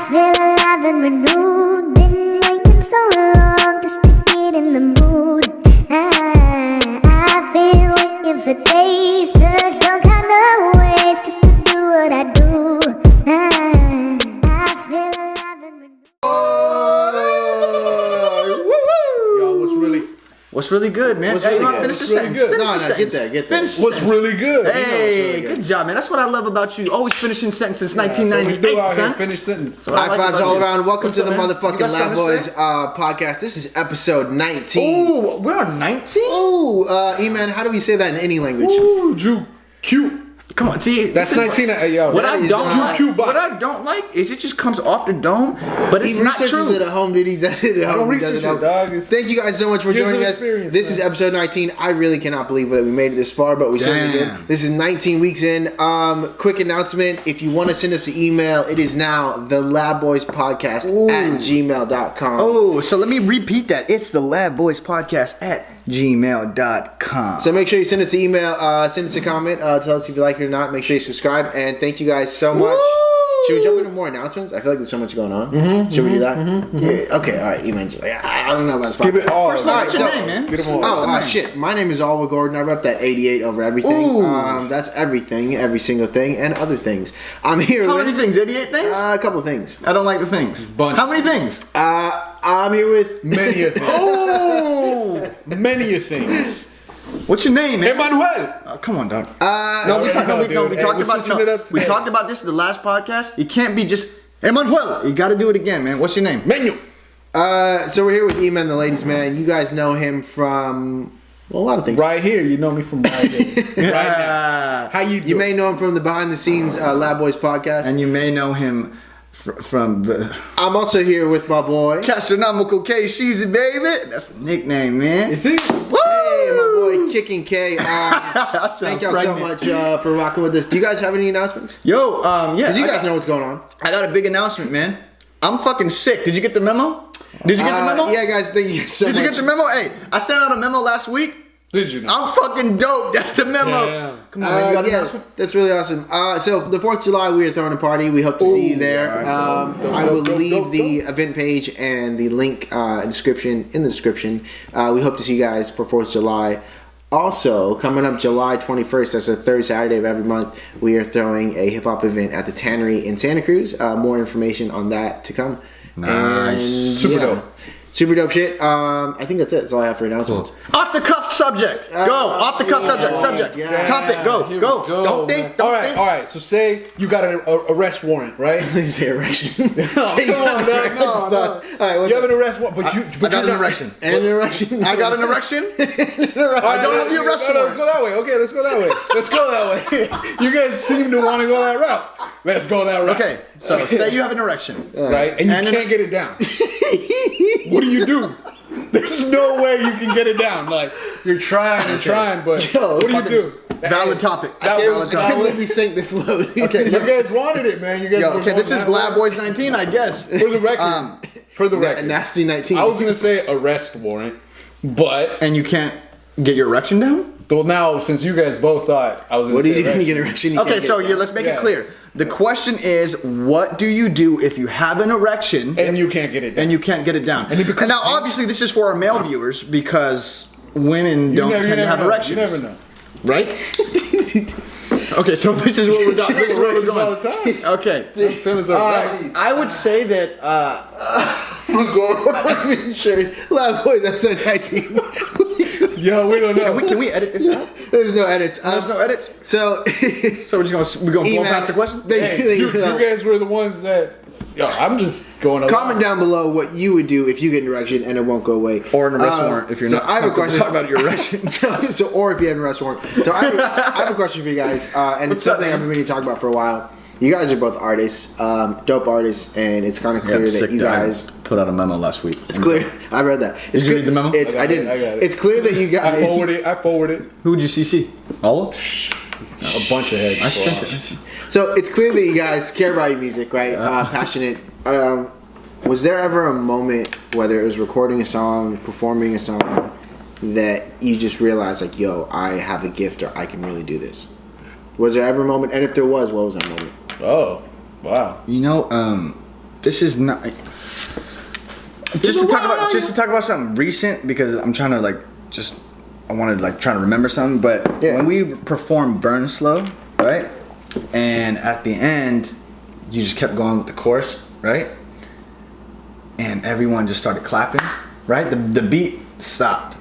feel alive and renewed. Been waiting so long just to get in the mood. I've been waiting for days, searched all kind of ways just to do what I do. I feel alive and renewed. What's really good, man? What's really good? Finish the What's really sentence. good? Finish No, the sentence. get that. What's really good? Hey, good job, man. That's what I love about you. Always finishing sentences. 1998, son. Finish sentence. High fives all around. Welcome to the up, man? You motherfucking got Lab something to Boys say? podcast. This is episode 19. Ooh, we're on 19? Ooh, E-Man, how do we say that in any language? Ooh, Drew, cute. Come on, see. That's this is 19. Yo, What that I is, don't like, Q bot. what I don't like is it just comes off the dome, but it's He not researches true. it at home, dude. He does it at home. don't He does research it at it, home. dog. Thank you guys so much for Years joining of us. experience, This man. is episode 19. I really cannot believe that we made it this far, but we certainly did. Damn. This is 19 weeks in. Quick announcement. If you want to send us an email, it is now thelabboyspodcast@gmail.com. Oh, so let me repeat that. It's the Lab Boys Podcast at gmail.com. So make sure you send us an email, send us a comment, tell us if you like it or not. Make sure you subscribe, and thank you guys so much. Should we jump into more announcements? I feel like there's so much going on. Should we do that? Yeah. Okay. All right. Eman just like I don't know about this podcast. Give it all. First of all, All what's right, your so- name, man? Get 'em all. Oh, shit. My name is Oliver Gordon. I rep that 88 over everything. Ooh. That's everything, every single thing, and other things. I'm here How with many things? 88 things? a couple things. I don't like the things. Bunch. How many things? I'm here with Many a things. Oh! Many a things. What's your name, man? Emmanuel. Oh, come on, dog. uh, No, we no, talked dude. Hey, about we're switching it up we today. talked about this in the last podcast. You can't be just Emmanuel. You got to do it again, man. What's your name? Menu. so we're here with Eman, the ladies' man. You guys know him from a lot of things. Right here. You know me from right here. Right now. How you doing? You may know him from the behind the scenes Lab Boys podcast. And you may know him from the I'm also here with my boy. Castronomical K Sheezy, baby. That's a nickname, man. You see? Hey, my boy Kicking K. Thank y'all so much for rocking with us. Do you guys have any announcements? Yo, yeah. Because you guys know what's going on. I got a big announcement, man. I'm fucking sick. Did you get the memo? Did you get the memo? Yeah, guys, thank you so Did much. you get the memo? Hey, I sent out a memo last week. Did you know? I'm fucking dope. That's the memo. Yeah. Come on, man. You got an yeah, announcement? that's really awesome. So for the 4th of July, we are throwing a party. We hope to see you there. alright. I will Dope, leave dope, the event page and the link in the description. We hope to see you guys for 4th of July. Also, coming up July 21st, that's the third Saturday of every month, we are throwing a hip-hop event at the Tannery in Santa Cruz. More information on that to come. Nice. And, Super yeah, dope. Super dope shit. I think that's it. That's all I have for announcements. Off the cuff subject. Go. Off the cuff subject. Subject. yeah. Topic. Go. Here we Go. go, Don't man. think. Don't think. All right. So say you got an arrest warrant, right? Please say erection. Say you come got on, an dog, erection, no, son. no. All right, what's You have up? an arrest warrant, but I you're got an not. erection. And an erection. I got an erection. All right, I don't have the arrest no, let's warrant. go that way. Okay, let's go that way. Let's go that way. You guys seem to want to go that route. Let's go that route. Okay. So say you have an erection. Right? And you And can't get it down. What do? There's no way you can get it down. Like, you're trying, but Yo, what do you do? Valid topic. That I was- can't believe we sank this low. Okay. You guys wanted it, man. You guys Yo, were okay, this is going that Lab way. Boys 19, I guess. For the record. For the record. Nasty 19. I was going to say arrest warrant, but And you can't get your erection down? well, now, since you guys both thought I was going What to did say you do when you arrest, get an erection? You Okay, can't so get let's make Yeah. it clear. The question is, what do you do if you have an erection and you can't get it down. and you can't get it down? And it becomes- now, obviously, this is for our male viewers because women don't you tend to have know. erections. You never know. Right? Okay, so this is what we're going. This is where we're Erections all going. the time. Okay. Feelings are right. I would say that Sure. Lab Boys episode 19. Yo, we don't know. can we edit this out? There's no edits. There's no edits. So, So we're just gonna blow Eman, past the question. Hey, you guys were the ones that. Yo, I'm just going over. comment down below what you would do if you get an erection and it won't go away. Or an arrest warrant if you're so not. I have a question. Talk about your erections. So, or if you have an arrest warrant. So I have a question for you guys, and What's it's something up, man? I've been meaning to talk about for a while. You guys are both artists, dope artists, and it's kind of clear that you guys. put out a memo last week. It's clear. I read that. It's Did you clear- read the memo? It's, I didn't. I got it. It's clear that you guys. I forwarded Who would you CC? All of? a bunch of heads. I sent it. So it's clear that you guys care about your music, right? Passionate. Was there ever a moment, whether it was recording a song, performing a song, that you just realized, like, yo, I have a gift or I can really do this? Was there ever a moment? And if there was, what was that moment? Oh, wow. You know, this is not. Just to talk about something recent, because I'm trying to I wanted to try to remember something. But when we performed "Burn Slow," right, and at the end, you just kept going with the chorus, right, and everyone just started clapping, right. The beat stopped,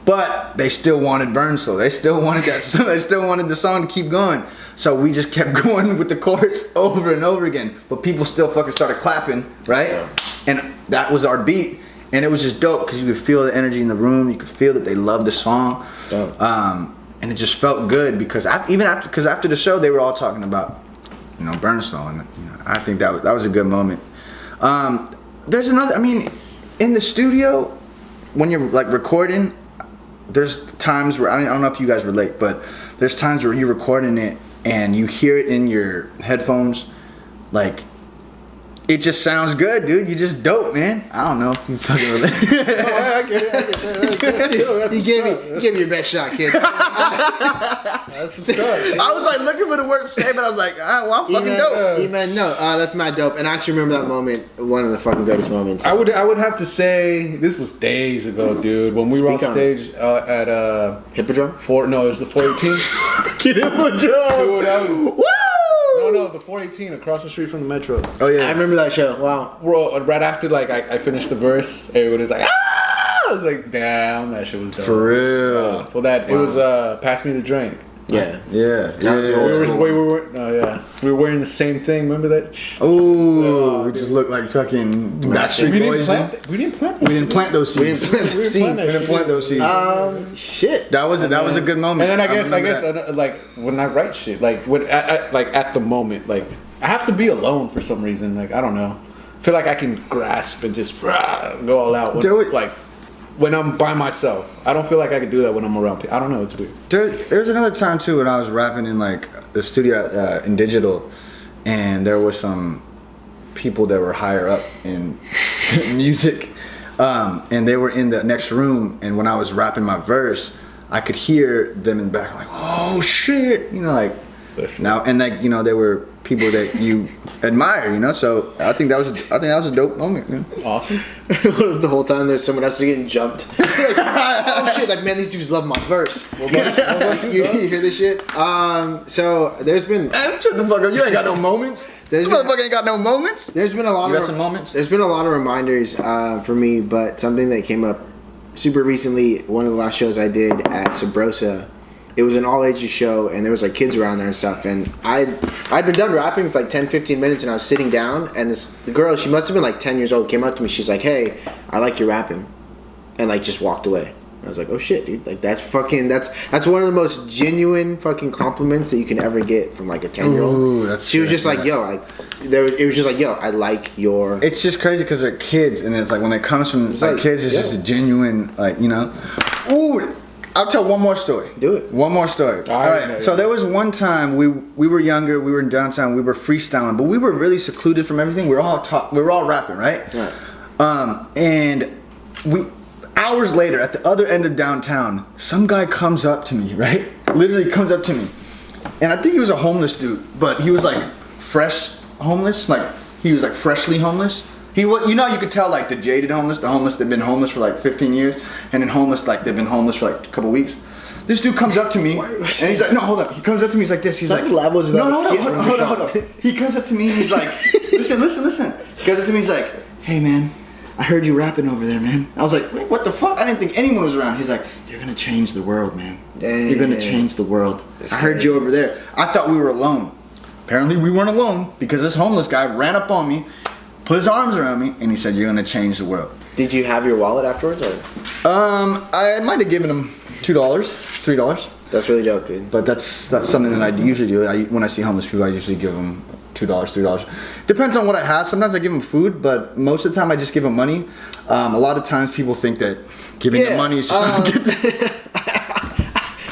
but they still wanted "Burn Slow." They still wanted that. They still wanted the song to keep going. So we just kept going with the chorus over and over again, but people still fucking started clapping, right? Yeah. And that was our beat, and it was just dope because you could feel the energy in the room. You could feel that they loved the song, and it just felt good because after the show they were all talking about, "Burn Slow," and I think that was a good moment. There's another. I mean, in the studio when you're recording, there's times where I don't know if you guys relate, but there's times where you're recording it and you hear it in your headphones, it just sounds good, dude. You just dope, man. I don't know if you fucking relate. I get it. You gave me your best shot, kid. That's what's up. I was looking for the word to say, but I was like, well, I'm fucking dope. E-Man, no, that's mad dope. And I actually remember that moment, one of the fucking greatest moments. I would have to say this was days ago, dude. When we were on stage at Hippodrome? It was the 418. Kid Hippodrome. Woo! No, the 418 across the street from the Metro. Oh yeah, I remember that show. Wow. Right after I finished the verse, everybody was like, ah! I was like, damn, that shit was dope. For real. For that, it was Pass Me the Drink. Yeah. That was the we were wearing the same thing. Remember that? Oh, we just looked like fucking Backstreet Boys. We didn't plant. We didn't plant those seeds. We didn't plant those seeds. Shit. That was a good moment. And then I guess when I write shit, at the moment, I have to be alone for some reason. I don't know. I feel like I can grasp and just go all out. When I'm by myself, I don't feel like I could do that when I'm around people. I don't know, it's weird. There's another time too when I was rapping in the studio in digital, and there were some people that were higher up in music, and they were in the next room. And when I was rapping my verse, I could hear them in the back like, "Oh shit," now, and they were people that you admire, so I think that was a dope moment. Awesome. The whole time there's someone else getting jumped. Oh shit, man, these dudes love my verse. You hear this shit? So there's been Shut the fuck up, you ain't got no moments. This motherfucker ain't got no moments. There's been a lot of some moments. There's been a lot of reminders for me, but something that came up super recently, one of the last shows I did at Sabrosa, it was an all ages show, and there was kids around there and stuff, and I'd been done rapping for 10-15 minutes, and I was sitting down, and the girl, she must have been 10 years old, came up to me, she's like, "Hey, I like your rapping," and just walked away. I was like, "Oh shit, dude, that's one of the most genuine fucking compliments that you can ever get from a 10-year-old. She was just like, "Yo, it was just like, yo, I like your." It's just crazy because they're kids, and it's when it comes from kids, it's just a genuine Ooh. I'll tell one more story. Do it. One more story. All right. So there was one time we were younger. We were in downtown. We were freestyling, but we were really secluded from everything. We were all rapping, right? Right. And hours later, at the other end of downtown, some guy comes up to me, right? Literally comes up to me, and I think he was a homeless dude, but he was fresh homeless, he was freshly homeless. He was, you could tell the jaded homeless, the homeless that've been homeless for 15 years, and then homeless they've been homeless for a couple weeks. This dude comes up to me, and he's like, "No, hold up." He comes up to me, he's like this. He's like, "No, hold up." He comes up to me, and he's like, "Listen." He comes up to me, he's like, "Hey, man, I heard you rapping over there, man." I was like, "Wait, what the fuck?" I didn't think anyone was around. He's like, "You're gonna change the world, man. You're gonna change the world. I heard you over there." I thought we were alone. Apparently, we weren't alone because this homeless guy ran up on me, put his arms around me, and he said, "You're gonna change the world." Did you have your wallet afterwards, or? I might have given him $2, $3. That's really dope, dude. But that's something that I usually do. When I see homeless people, I usually give them $2, $3. Depends on what I have. Sometimes I give them food, but most of the time I just give them money. A lot of times people think that giving them money is just not good.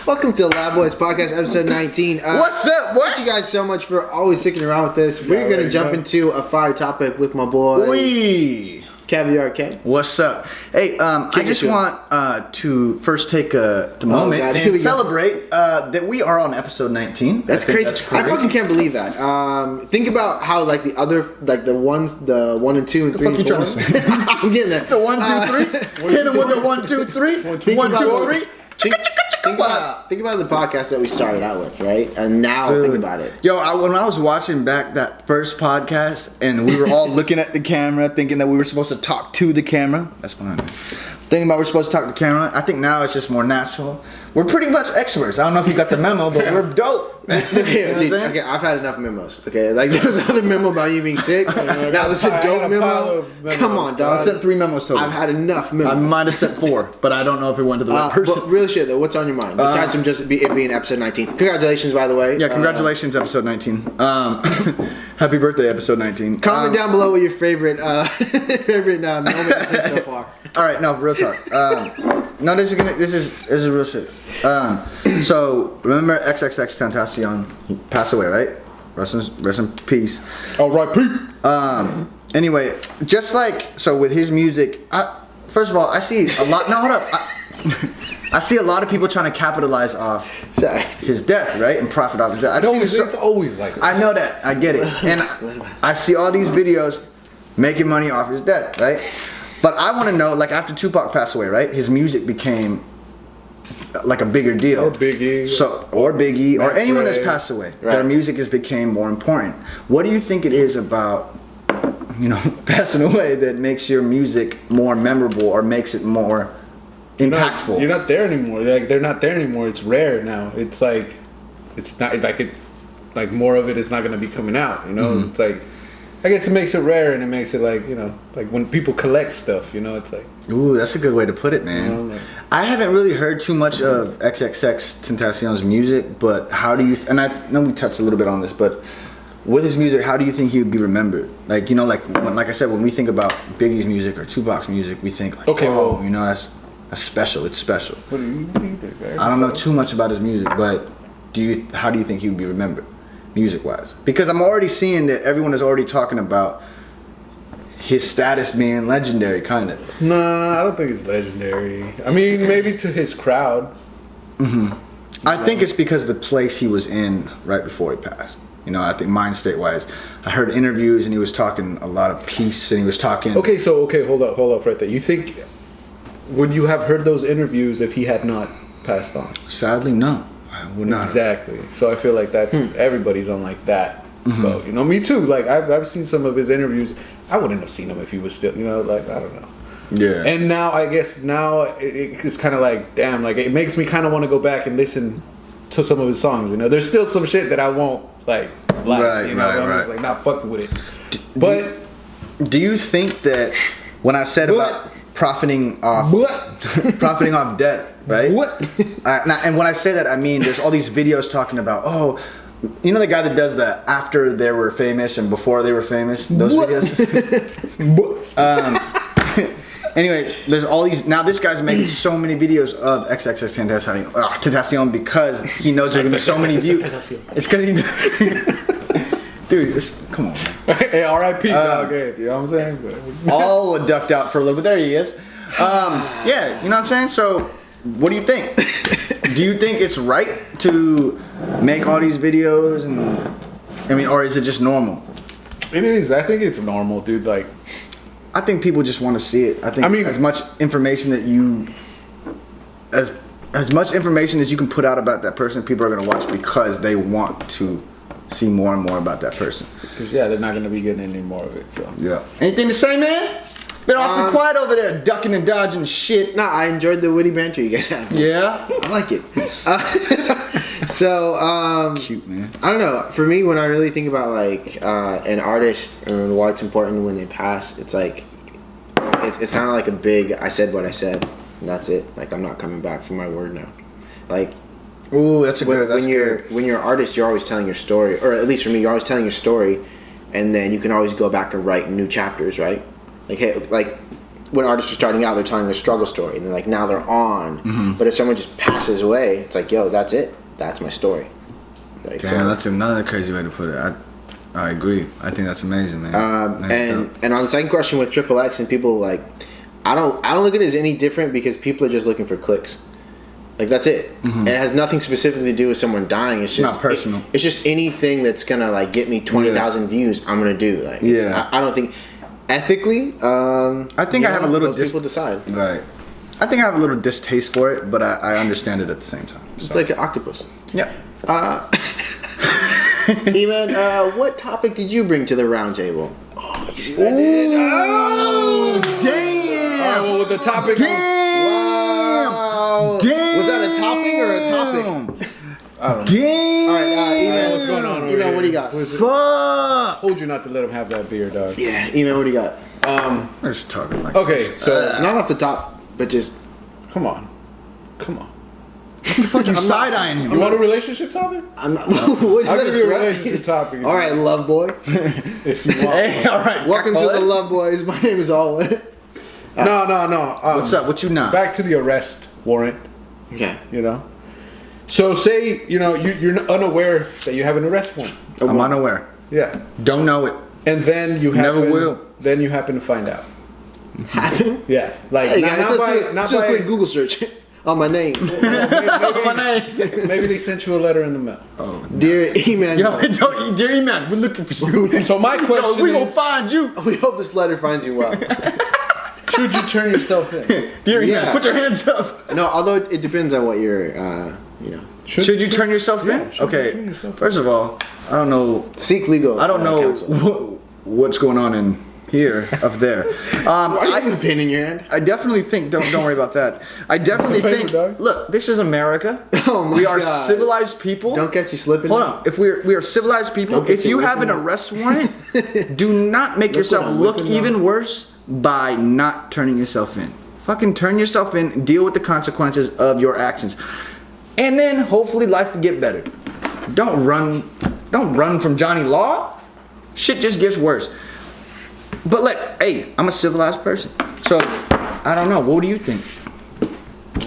Welcome to Lab Boys Podcast, episode 19. What's up? What? Thank you guys so much for always sticking around with this. We're going to jump into a fire topic with my boy. Caviar K. What's up? Hey, I just want to first take the moment God, and celebrate that we are on episode 19. That's crazy. I fucking can't believe that. Think about how like the other, like the 1 and 2 and 3 and 4. Trying to say? I'm getting there. The 1, 2, 3. Hit him with the 1, 2, 3. 1, 2, 3. Think about the podcast that we started out with, right? And now think about it. Yo, when I was watching back that first podcast and we were all looking at the camera thinking that we were supposed to talk to the camera. That's fine. Thinking about we're supposed to talk to the camera. I think now it's just more natural. We're pretty much experts. I don't know if you got the memo, but we're dope. Okay, I've had enough memos. Okay, like there was another memo about you being sick. Now there's a dope memo. Come on, dog. I sent 3 memos total. I've had enough memos. I might have sent 4, but I don't know if it went to the right person. But real shit though, what's on your mind besides from just it being episode 19? Congratulations, by the way. Yeah, congratulations, episode 19. Happy birthday, episode 19. Comment down below what your favorite moment is so far. All right, no, real talk. No, this is real shit. So remember XXXTentacion? He passed away, right? Rest in peace. All right, Pete. Anyway, just like so with his music, first of all, I see a lot. No, hold up. I see a lot of people trying to capitalize off his death, right, and profit off his death. It's always like that. I know that. I get it, and I see all these videos making money off his death, right? But I want to know, like after Tupac passed away, right? His music became like a bigger deal. Or Biggie. Or Biggie, or anyone Dre. that's passed away. Right. Their music has became more important. What do you think it is about, passing away that makes your music more memorable or makes it more impactful? You're not there anymore. Like they're not there anymore. It's rare now. It's like it's not like more of it is not going to be coming out. Mm-hmm. It's like. I guess it makes it rare, and it makes it like like when people collect stuff, it's like. Ooh, that's a good way to put it, man. I haven't really heard too much of XXXTentacion's music, but how do you? And I know we touched a little bit on this, but with his music, how do you think he would be remembered? Like like I said, when we think about Biggie's music or Tupac's music, we think like, that's special. It's special. What do you think? I don't know too much about his music, but how do you think he would be remembered? Music-wise, because I'm already seeing that everyone is already talking about his status being legendary, kind of. Nah, I don't think it's legendary. I mean, maybe to his crowd. Mm-hmm. I think it's because the place he was in right before he passed. I think mind state-wise, I heard interviews and he was talking a lot of peace, and he was talking. Okay, hold up, right there. You think would you have heard those interviews if he had not passed on? Sadly, no. Would not. Exactly. So I feel like that's everybody's on like that. But me too. Like I've seen some of his interviews. I wouldn't have seen him if he was still. Like I don't know. Yeah. And now I guess it's kind of like damn. Like it makes me kind of want to go back and listen to some of his songs. There's still some shit that I won't like. Right. I'm just like not fucking with it. But do you think that when I said about profiting off death, right? And when I say that, I mean there's all these videos talking about, the guy that does that after they were famous and before they were famous, those videos. Anyway, there's all these. Now this guy's making so many videos of XXXTentacion because he knows there's gonna be so many views. It's because he. Dude, come on, man. Hey, R.I.P. dog. You know what I'm saying? All ducked out for a little bit. There he is. Yeah, you know what I'm saying? So, what do you think? Do you think it's right to make all these videos or is it just normal? It is. I think it's normal, dude. Like, I think people just want to see it. I think as much information that as much information as you can put out about that person, people are going to watch because they want to see more and more about that person. Because they're not going to be getting any more of it. So yeah. Anything to say, man? Been awfully quiet over there, ducking and dodging shit. No, I enjoyed the witty banter you guys have. Yeah, I like it. So, cute, man. I don't know. For me, when I really think about like an artist and why it's important when they pass, it's like it's kind of like a big I said what I said, and that's it. Like I'm not coming back from my word now. Like, ooh, that's a good. When you're an artist, you're always telling your story, or at least for me, you're always telling your story, and then you can always go back and write new chapters, right? Like, hey, like when artists are starting out, they're telling their struggle story, and then like now they're on. Mm-hmm. But if someone just passes away, it's like, yo, that's it. That's my story. Like, damn, that's another crazy way to put it. I agree. I think that's amazing, man. And on the second question with Triple X and people like, I don't look at it as any different because people are just looking for clicks. Like that's it. And it has nothing specifically to do with someone dying. It's just not personal. It's just anything that's gonna like get me 20,000 views. I'm gonna do. Like I don't think ethically. I think I have a little. People decide. Right. I think I have a little distaste for it, but I understand it at the same time. It's like an octopus. Yeah. E-Man, what topic did you bring to the round table? Oh, you see what I did? Oh, damn! All right, well, with the topic. Wow. Damn! Was that a topping or a topic? I don't know. Damn! All right, E-Man, what's going on over E-Man, here? what do you got? Fuck! Told you not to let him have that beer, dog. Yeah, E-Man, what do you got? We're just talking like. Okay, so Not off the top, but just. come on. Fucking side eyeing him. You want a relationship topic? I'm not. What is I'll that give a you a threat? relationship topic. All right, love boy. If you want. Hey, all right. Welcome to the Love Boys. My name is Alwyn. No. What's up? What you not? Back to the arrest warrant. Okay. You know. So say you're unaware that you have an arrest warrant. I'm unaware. Yeah. Don't know it. And then you happen, Never will. Then you happen to find out. Happen? Yeah. Like Hey not guys, by let's do a quick Google search on my name. Maybe they sent you a letter in the mail. Dear E-Man, Yo, don't, dear man, we're looking for you. So my question we gonna is, find you. we hope this letter finds you well. should you turn yourself in? Dear Yeah. man, put your hands up. No, although it depends on what you're, Should you turn yourself in? Yeah, should you Okay. turn yourself in? First of all, I don't know. seek legal. I don't know counsel. what's going on in here, up there. Why do you have a pen in your hand? I definitely think. Don't worry about that. I definitely Paper, think. dog. Look, this is America. Oh my we are God. civilized people. Don't catch you slipping. Hold on. If we are civilized people, Don't get if you you have an whipping up. arrest warrant, do not make yourself what I'm look whipping even worse by not turning yourself in. Fucking turn yourself in. Deal with the consequences of your actions, and then hopefully life will get better. Don't run from Johnny Law. Shit just gets worse. But look, hey, I'm a civilized person, so I don't know. What do you think?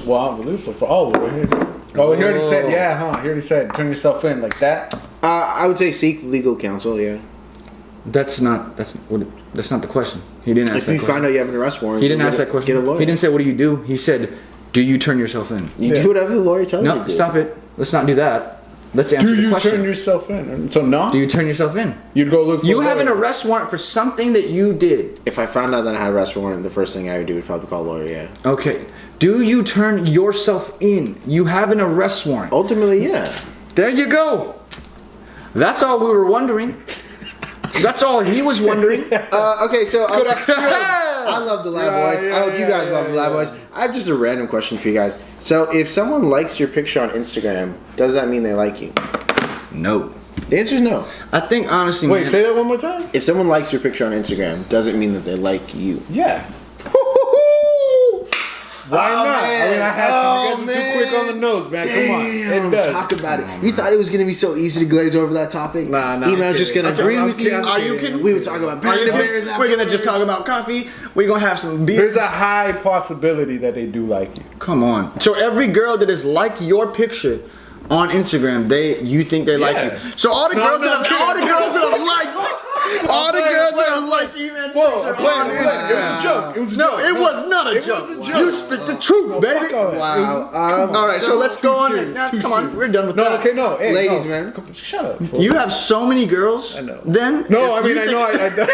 Well, this is for all over here. Oh, he already said, yeah, huh? He already said, turn yourself in like that. I would say seek legal counsel. Yeah. That's not the question. He didn't ask If that you question. find out you have an arrest warrant, He didn't get ask a- that question. Get a lawyer. He didn't say, what do you do? He said, do you turn yourself in? You do whatever the lawyer tells you. No, to do. stop it. Let's not do that. Let's answer Do the you question. turn yourself in? So no? Do you turn yourself in? You'd go look for You a have an lawyer. arrest warrant for something that you did. If I found out that I had an arrest warrant, the first thing I would do would probably call a lawyer. Yeah. Okay. Do you turn yourself in? You have an arrest warrant. Ultimately, yeah. There you go. That's all we were wondering. That's all he was wondering. Okay, so I love the Lab Yeah, Boys. yeah, I hope you guys yeah, love the Lab yeah. Boys. I have just a random question for you guys. So, if someone likes your picture on Instagram, does that mean they like you? No. The answer is no. I think honestly, Wait, man, say that one more time? If someone likes your picture on Instagram, doesn't mean that they like you. Yeah. Why not? I mean, I had to. You guys are too quick on the nose, man. Come on. Damn, It does. talk about it. You thought it was gonna be so easy to glaze over that topic? Nah, Email's just gonna agree I'm with you. kidding. Are you kidding? We would talk about panda bears. we're gonna just talk afterwards. about coffee. We're gonna have some beer. There's a high possibility that they do like you. Come on. So every girl that has liked your picture on Instagram, you think they like you. So all the No, girls no, that have liked all the girls that have liked even Whoa, picture wait, on wait, Instagram. it was a joke. It was a No, joke. it was not a It joke. was a joke. You spit the truth, baby. Fuck all that. Wow. All right, so let's go on. serious, Now, too come on, serious. we're done with No, that. okay, no. Hey, Ladies, no. man. Shut up. You have so many girls. I know. Then No, I if mean, you I think- know.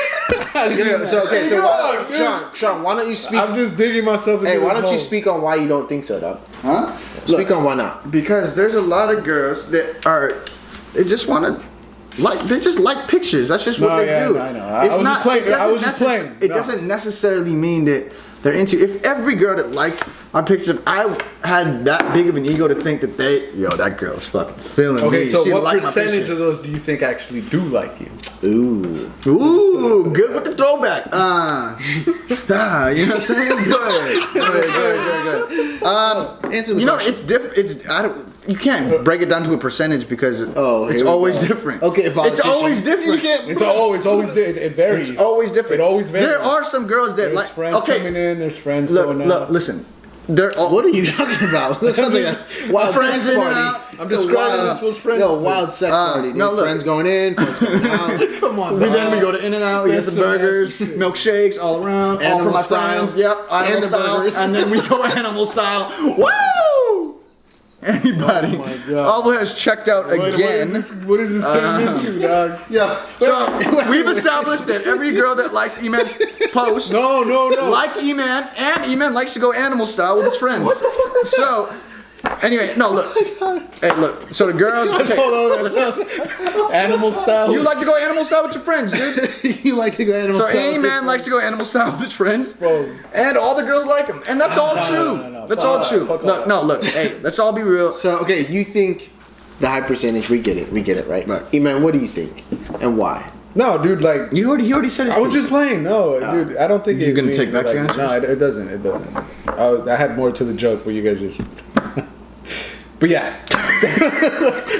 Yeah, so okay, so why, Sean, why don't you speak? I'm just digging myself into Hey, why this don't you hole. speak on why you don't think so, dog? Huh? Speak on why not. Because there's a lot of girls that they just want to they just like pictures. That's just what No, they yeah, do. no, I know. I was just playing. it doesn't I was just playing. It No. doesn't necessarily mean that they're into. If every girl that liked my picture, if I had that big of an ego to think that that girl's fucking feeling me. Okay, so She what liked my percentage picture. of those do you think actually do like you? Ooh. Ooh, good with the throwback. You know what I'm saying? Good. Answer the You know, question. it's different. You can't break it down to a percentage because it's here we always go. different. Okay, it's politician. always different. You can't- It varies. It's always different. It always varies. There are some girls that There's like. friends Okay, coming in. There's friends going out. listen. they're all. What are you talking about? This sounds like a wild friends sex in and party. out. I'm describing this was friends. No, wild sex party. Dude. no, look. Friends going in, friends coming out. Come on, Then we go to In-N-Out, we get the That's so burgers, nasty. milkshakes all around, all Animal for my style. friends. Yep, animal And the style. burgers. And then we go animal style. Woo! Anybody? Oh my God. Albo has checked out again. What is this turning into, dog? Yeah. So we've established that every girl that likes E-Man's post No. liked E-Man, and E-Man likes to go animal style with his friends. What the fuck is that? So, anyway, no, look. Hey, look. So the girls. Okay. Hold on, that sounds animal style. You like to go animal style with your friends, dude. You like to go animal So style. E-Man likes to go animal style with his friends. Bro. And all the girls like him. And that's all true. No. That's Fuck all off, true. fuck Look, off. no, look. Hey, let's all be real. So, okay, you think the high percentage, we get it, right? Right. E-Man, what do you think? And why? No, dude, like He already said his I was piece. just playing. No, dude, I don't think You it gonna means take back like, your answers? No, it doesn't. It doesn't. I had more to the joke where you guys just. But yeah,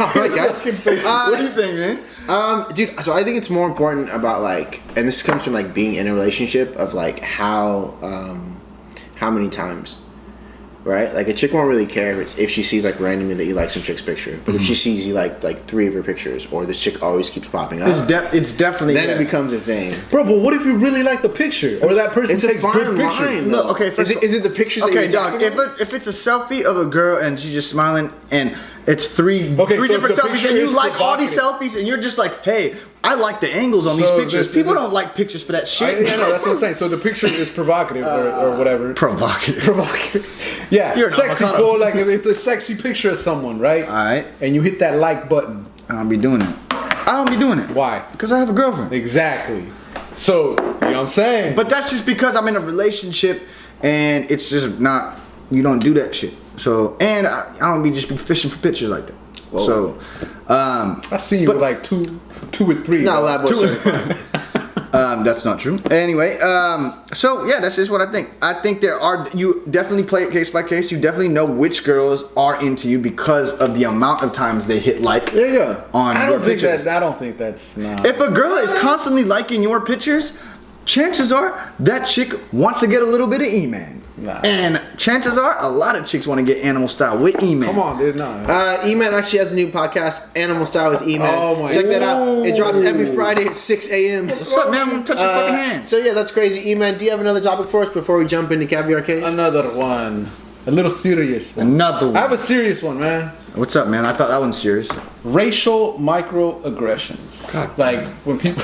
All right, guys. What do you think, man? Dude, so I think it's more important about like, and this comes from like being in a relationship of like how many times, right? Like a chick won't really care if she sees like randomly that you like some chick's picture, but if she sees you like 3 of her pictures, or this chick always keeps popping up, It's definitely then it that. becomes a thing. bro. But what if you really like the picture, or that person It's a takes fine good pictures? line. No, though. okay, first Is it the pictures? Okay, that you're dog. talking about? If it's a selfie of a girl and she's just smiling and it's three Okay, three so if different the selfies picture and you is like all these provocative. selfies and you're just like, hey, I like the angles on these So pictures. this- People this- don't like pictures for that I shit. know that's what I'm saying. So the picture is provocative or whatever. Provocative. Provocative. Yeah, You're an sexy avocado. for like if it's a sexy picture of someone, right? All right, And you hit that like button. I don't be doing it. I don't be doing it. Why? Because I have a girlfriend. Exactly. So you know what I'm saying. But that's just because I'm in a relationship and it's just not. You don't do that shit. So and I don't be fishing for pictures like that. Whoa. So, I see you but- with like two or three. Not bro. lab boy certified. that's not true. Anyway, so yeah, that's just what I think. I think you definitely play it case by case. You definitely know which girls are into you because of the amount of times they hit like There you go. on I your don't think pictures. that. I don't think that's. Nah. If a girl is constantly liking your pictures, chances are that chick wants to get a little bit of E-Man. Nah. And chances are a lot of chicks want to get animal style with E-Man. Come on, dude. No. E-Man actually has a new podcast, Animal Style with E-Man. Oh my Check that out. It drops every Ooh. Friday at 6 a.m. What's up, man? Touch your fucking hands. So yeah, that's crazy. E-Man, do you have another topic for us before we jump into Caviar Case? Another one. A little serious one. Another one. I have a serious one, man. What's up, man? I thought that one's serious. Racial microaggressions. God Like when people.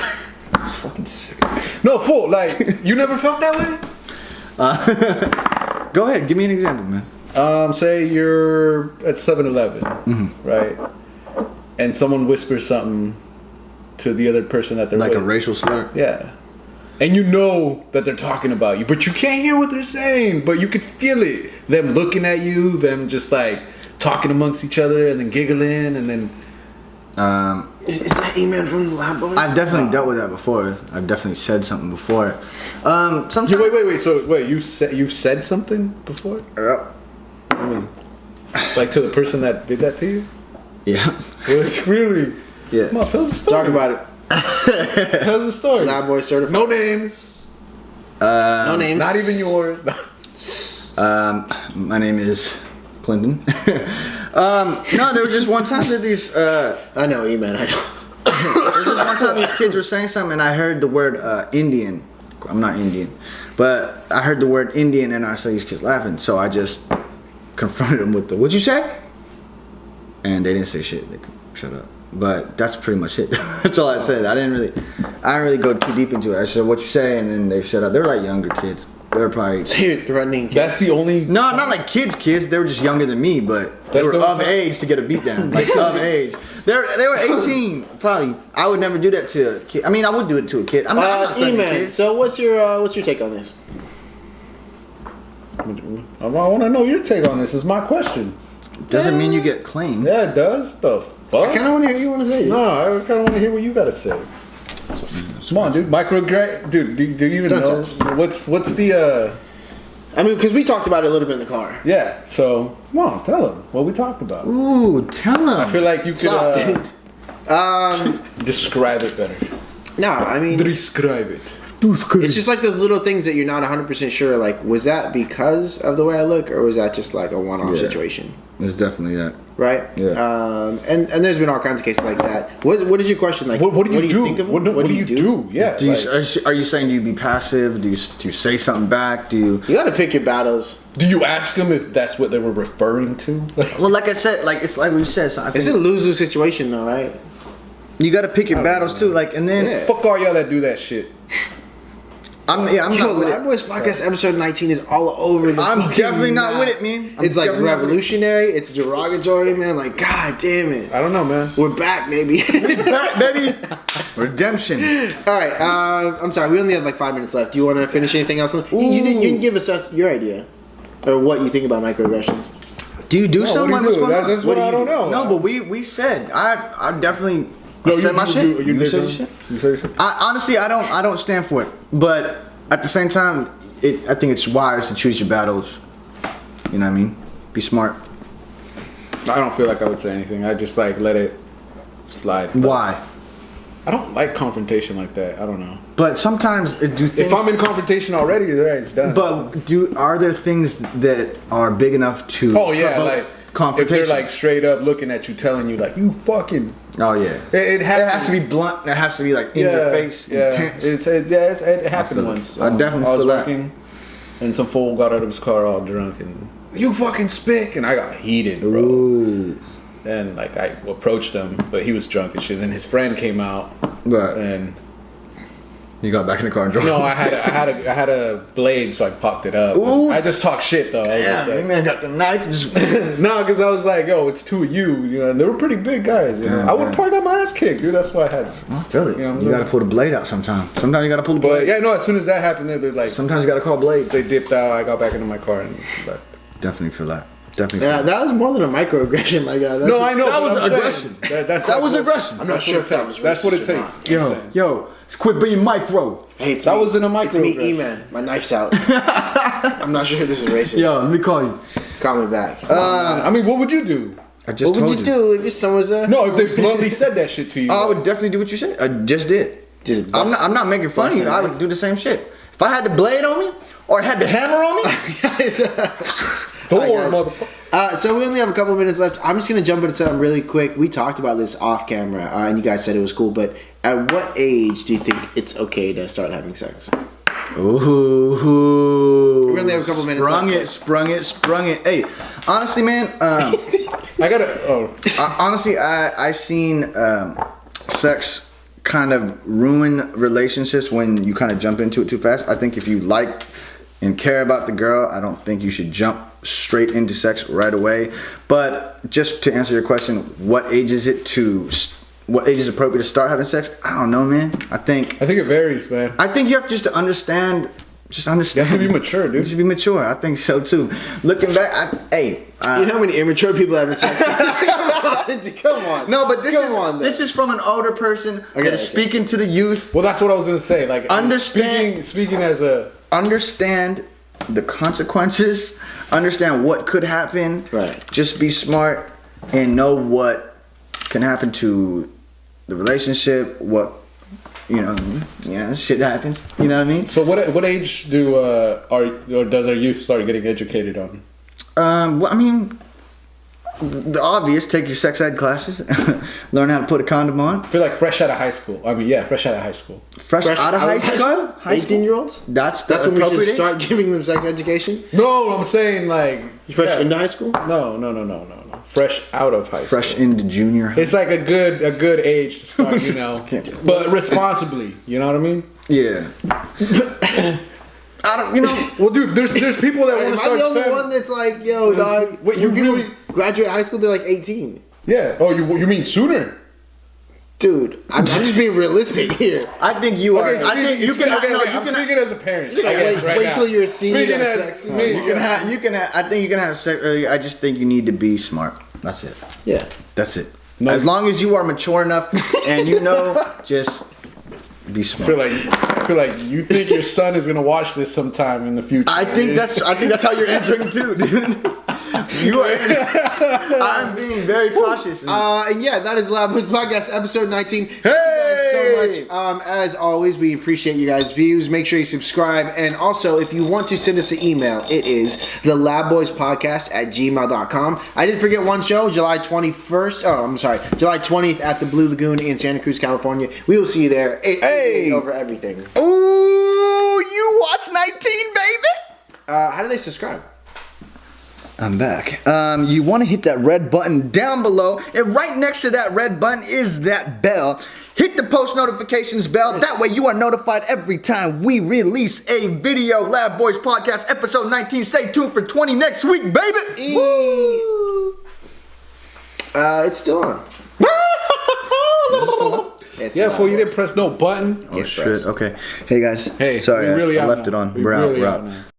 It's fucking sick. No, full. Like you never felt that way. Go ahead, give me an example, man. Say you're at 7-Eleven, right? And someone whispers something to the other person that they're Like with. a racial slur. Yeah. And you know that they're talking about you, but you can't hear what they're saying, but you could feel it. Them looking at you, them just like talking amongst each other and then giggling and then Is that E-Man from the Lab Boys? I've definitely dealt with that before. I've definitely said something before. Sometimes. Wait. So wait, you've said something before? Yep. I mean, like to the person that did that to you? Yeah. Really? Yeah. Come on, tell us a story. Talk about it. Tell us a story. Lab Boys certified. No names. No names. Not even yours. My name is Clinton. No, there was just one time that these. I know E-Man. I know. There was just one time these kids were saying something, and I heard the word Indian. I'm not Indian, but I heard the word Indian, and I saw these kids laughing. So I just confronted them with the "What'd you say?" And they didn't say shit. They could shut up. But that's pretty much it. That's all I said. I didn't really go too deep into it. I said, "What you say?" And then they shut up. They were like younger kids. They were probably So you're threatening kids. That's the only. no, not like kids. They were just younger than me, but they That's were the- of age to get a beat down. Like of age. They were 18. Probably. I would never do that to a kid. I mean, I would do it to a kid. I'm not threatening E-Man. kids. So what's your take on this? I want to know your take on this. Is my question. Doesn't mean you get claimed. Yeah, it does. The fuck? I kind of want to hear you want to say. No, I kind of want to hear what you got to say. Come on, dude. Dude, do you even Don't know touch. what's the? I mean, because we talked about it a little bit in the car. Yeah. So come on, tell them what we talked about. Ooh, tell him. I feel like you could Stop. describe it better. No, I mean, Describe it. It's just like those little things that you're not 100% sure. Like, was that because of the way I look, or was that just like a one-off situation? It's definitely that. Right. Yeah. And there's been all kinds of cases like that. What is your question? Like, What do you do? think of What do you do? Yeah. Do you, are you saying do you be passive? Do you say something back? Do you? You got to pick your battles. Do you ask them if that's what they were referring to? Well, like I said, like it's like we said. So It's a lose-lose situation, though, right? You got to pick your battles too. Like, and then Fuck all y'all that do that shit. I'm Yo, not with Live it. Boys Podcast episode 19 is all over the I'm fucking definitely not map. with it, man. I'm It's like definitely not with it. revolutionary. It's derogatory, man. Like, god damn it. I don't know, man. We're back, baby. Back, baby. Redemption. All right. I'm sorry. We only have like 5 minutes left. Do you want to finish anything else? You didn't give us your idea or what you think about microaggressions. Do you do something? what do you What's do? going on? That's what I don't know. No, but we said I definitely said my shit. You said said your shit. You said your shit. Honestly, I don't stand for it. But at the same time, I think it's wise to choose your battles. You know what I mean? Be smart. I don't feel like I would say anything. I just like let it slide. Why? I don't like confrontation like that. I don't know. But sometimes do things. If I'm in confrontation already, right, it's done. But are there things that are big enough to? oh yeah, provoke like if confrontation? they're like straight up looking at you, telling you like you fucking. Oh yeah. It has to be blunt. It has to be like in your face, intense. It happened feel it. once. I definitely I was feel that. working, and some fool got out of his car all drunk and you fucking spink, and I got heated, bro. Ooh. And like I approached him, but he was drunk and shit. And his friend came out, Right. and You got back in the car and drove. no, I had a blade, so I popped it up. Ooh. I just talked shit though. I was Yeah, just that like, man got the knife. And just no, because I was like, yo, it's two of you, you know, and they were pretty big guys. You know, Yeah, I would have yeah. probably got my ass kicked, dude. That's why I had. I feel it. You know what I'm You got to saying? pull the blade out sometimes. Sometimes you got to pull the But blade. yeah, no. As soon as that happened, they're like, Sometimes you got to call blade. they dipped out. I got back into my car and left. Definitely feel that. Definitely. Yeah, Feel that was more than a microaggression, my guy. That's No, I know. That but was I'm saying, aggression. That's That like was what- aggression. I'm not sure if that was That's what it racist or takes. not. You know what I'm saying? Yo, quit being micro. Hey, it's That me. wasn't a It's me, microaggression. E-Man. My knife's out. I'm not sure if this is racist. Yo, let me call you. Call me back. I mean, what would you do? I just what would told you do if someone was a... No, if they bluntly said that shit to you. I would definitely do what you said. I just did. Just I'm not making fun of you. I would do the same shit. If I had the blade on me or had the hammer on me, Thor, Hi, guys. motherfucker. So we only have a couple minutes left. I'm just going to jump into something really quick. We talked about this off camera, and you guys said it was cool, but at what age do you think it's okay to start having sex? ooh, We only have a couple minutes left. sprung it. Hey, honestly, man, I gotta. Oh, honestly, I seen sex kind of ruin relationships when you kind of jump into it too fast. I think if you like and care about the girl, I don't think you should jump straight into sex right away. But just to answer your question, what age is it what age is appropriate to start having sex? I don't know, man. I think it varies, man. you have just to understand. Just understand. You have to be mature, dude. You should be mature. I think so too. Looking back, You know how many immature people having sex? Come on. no, but Come this is from an older person that is okay. speaking to the youth. Well, that's what I was gonna say. Like, Understand- speaking as a. Understand the consequences. Understand what could happen. Right. Just be smart and know what can happen to the relationship. What shit happens. You know what I mean? So what age does our youth start getting educated on? Well, I mean, the obvious: take your sex ed classes, learn how to put a condom on. I feel like fresh out of high school. I mean, yeah, fresh out of high school. Fresh out of high school. 18-year-olds? That's That's when we should appropriate age? start giving them sex education? No, I'm saying like You fresh yeah. into high school? No. Fresh out of high school. Fresh into junior high. It's like a good age to start, you know, but responsibly. You know what I mean? Yeah. I don't. Well, dude, there's people that want Am to I start. the only one that's like, yo, dog? Wait, you when people really- graduate high school? They're like 18. Yeah. Oh, you mean sooner? Dude, I'm just being realistic here. I think you are. Okay, I think you can. Okay, no, okay, you I'm can. speaking as a parent. You know, I guess, wait now. till you're a senior Speaking to have as sex. me, You can have. You can. I think you can have sex early. I just think you need to be smart. That's it. Yeah. That's it. No. As long as you are mature enough and you know, just be smart. I feel like you think your son is gonna watch this sometime in the future. I think that's how you're entering too, dude. You are. I'm being very cautious. And yeah, that is Lab Boys Podcast episode 19. Hey! Thank you guys so so much. As always, we appreciate you guys' views. Make sure you subscribe. And also, if you want to send us an email, it is thelabboyspodcast@gmail.com. I did forget one show, July 21st. Oh, I'm sorry. July 20th at the Blue Lagoon in Santa Cruz, California. We will see you there. Hey! Over everything. Ooh, you watch 19, baby? How do they subscribe? I'm back. You want to hit that red button down below, and right next to that red button is that bell. Hit the post notifications bell. That way you are notified every time we release a video. Lab Boys Podcast, episode 19. Stay tuned for 20 next week, baby. Woo! It's still on. Yeah, before you didn't press no button. Oh shit. Okay. Hey guys. Hey, sorry, we really I left now. it on. We We're really out. now.